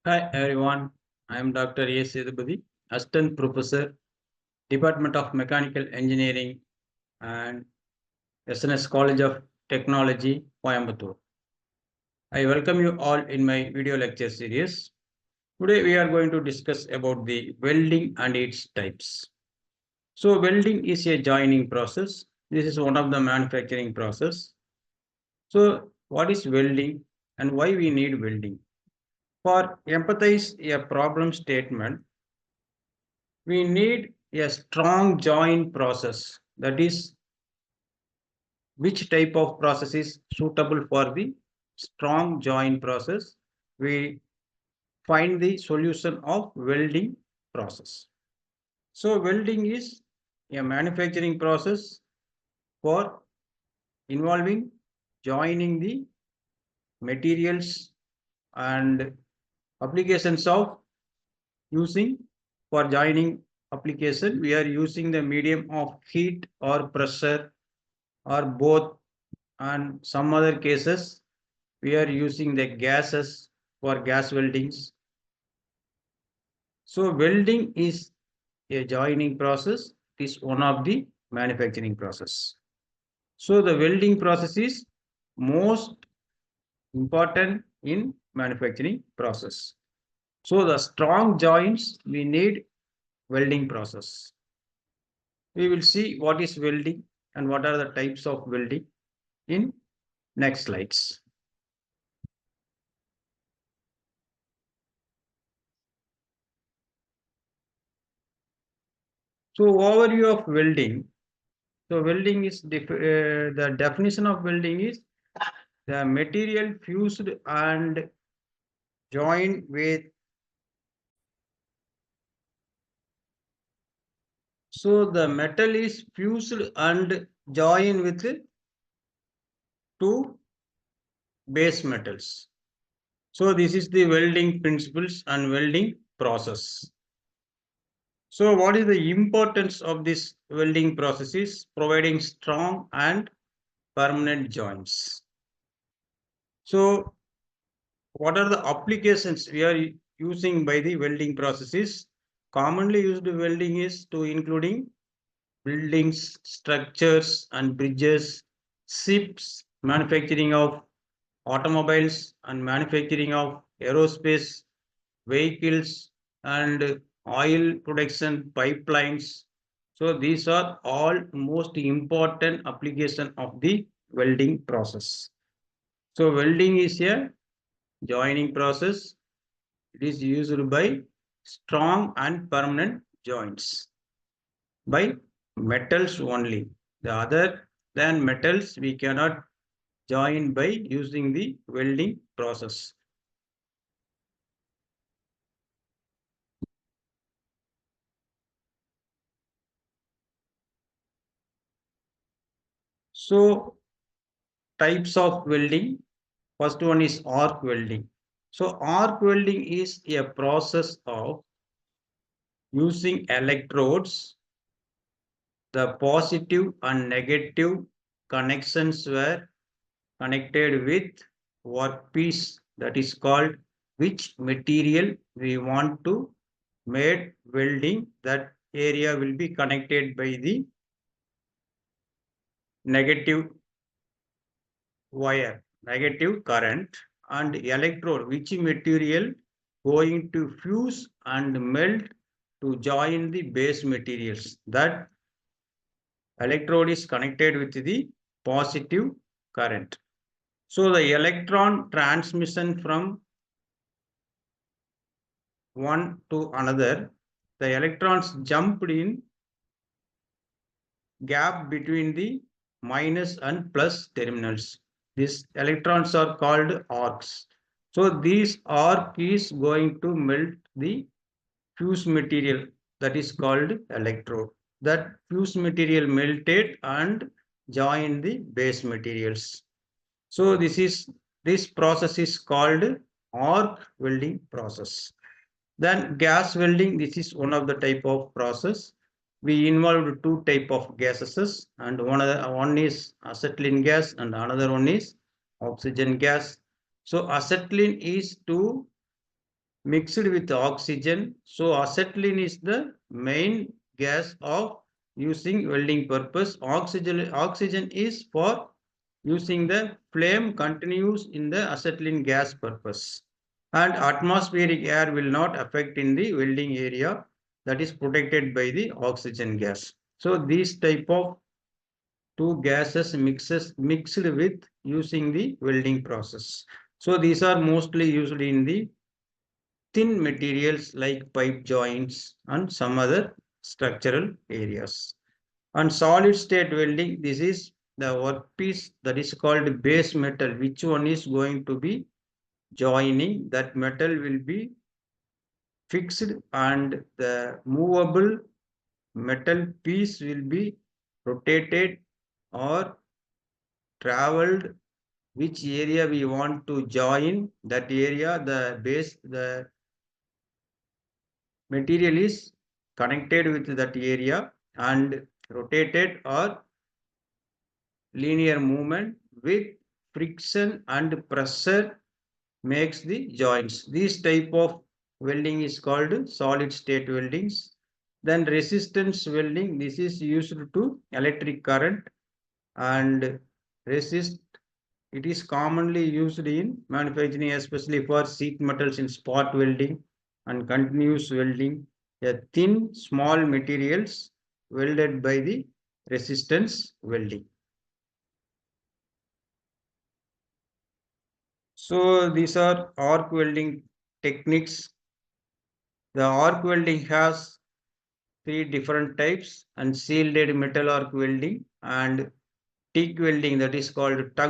Hi everyone, I am Dr. A. Sethupathi, Assistant Professor, Department of Mechanical Engineering and SNS College of Technology, Coimbatore. I welcome you all in my video lecture series. Today we are going to discuss about the welding and its types. So welding is a joining process. This is one of the manufacturing process. So what is welding and why we need welding? For empathize a problem statement, we need a strong join process. That is, which type of process is suitable for the strong join process? We find the solution of welding process. So welding is a manufacturing process for involving joining the materials and applications of using for joining application. We are using the medium of heat or pressure or both, and some other cases we are using the gases for gas weldings. So welding is a joining process. It is one of the manufacturing process. So the welding process is most important in manufacturing process. So the strong joints, we need welding process. We will see what is welding and what are the types of welding in next slides. So overview of welding. So welding is the definition of welding is the material fused and joined with. So the metal is fused and joined with two base metals. So this is the welding principles and welding process. So what is the importance of this welding process is providing strong and permanent joints. So what are the applications we are using by the welding processes? Commonly used welding is to including buildings, structures and bridges, ships, manufacturing of automobiles and manufacturing of aerospace vehicles and oil production pipelines. So these are all most important application of the welding process. So welding is a joining process. It is used by strong and permanent joints by metals only. The other than metals we cannot join by using the welding process. So types of welding. First one is arc welding. So arc welding is a process of using electrodes. The positive and negative connections were connected with workpiece, that is called which material we want to make welding. That area will be connected by the negative wire, negative current, and electrode, which material going to fuse and melt to join the base materials. That electrode is connected with the positive current. So the electron transmission from one to another, the electrons jumped in gap between the minus and plus terminals. These electrons are called arcs. So this arc is going to melt the fused material, that is called electrode. That fused material melted and joined the base materials. So this process is called arc welding process. Then gas welding, this is one of the type of process. We involved two type of gases, and one is acetylene gas and another one is oxygen gas. So acetylene is to mixed with oxygen. So acetylene is the main gas of using welding purpose. Oxygen is for using the flame continues in the acetylene gas purpose. And atmospheric air will not affect in the welding area, that is protected by the oxygen gas. So these type of two gases mixed with using the welding process. So these are mostly used in the thin materials like pipe joints and some other structural areas. And solid state welding, this is the workpiece that is called base metal, which one is going to be joining. That metal will be fixed and the movable metal piece will be rotated or traveled which area we want to join. That area, the material is connected with that area and rotated or linear movement with friction and pressure makes the joints. This type of welding is called solid state weldings. Then resistance welding, this is used to electric current and resist. It is commonly used in manufacturing, especially for sheet metals in spot welding and continuous welding. A thin, small materials welded by the resistance welding. So these are arc welding techniques. The arc welding has three different types: and shielded metal arc welding and TIG welding, that is called tongue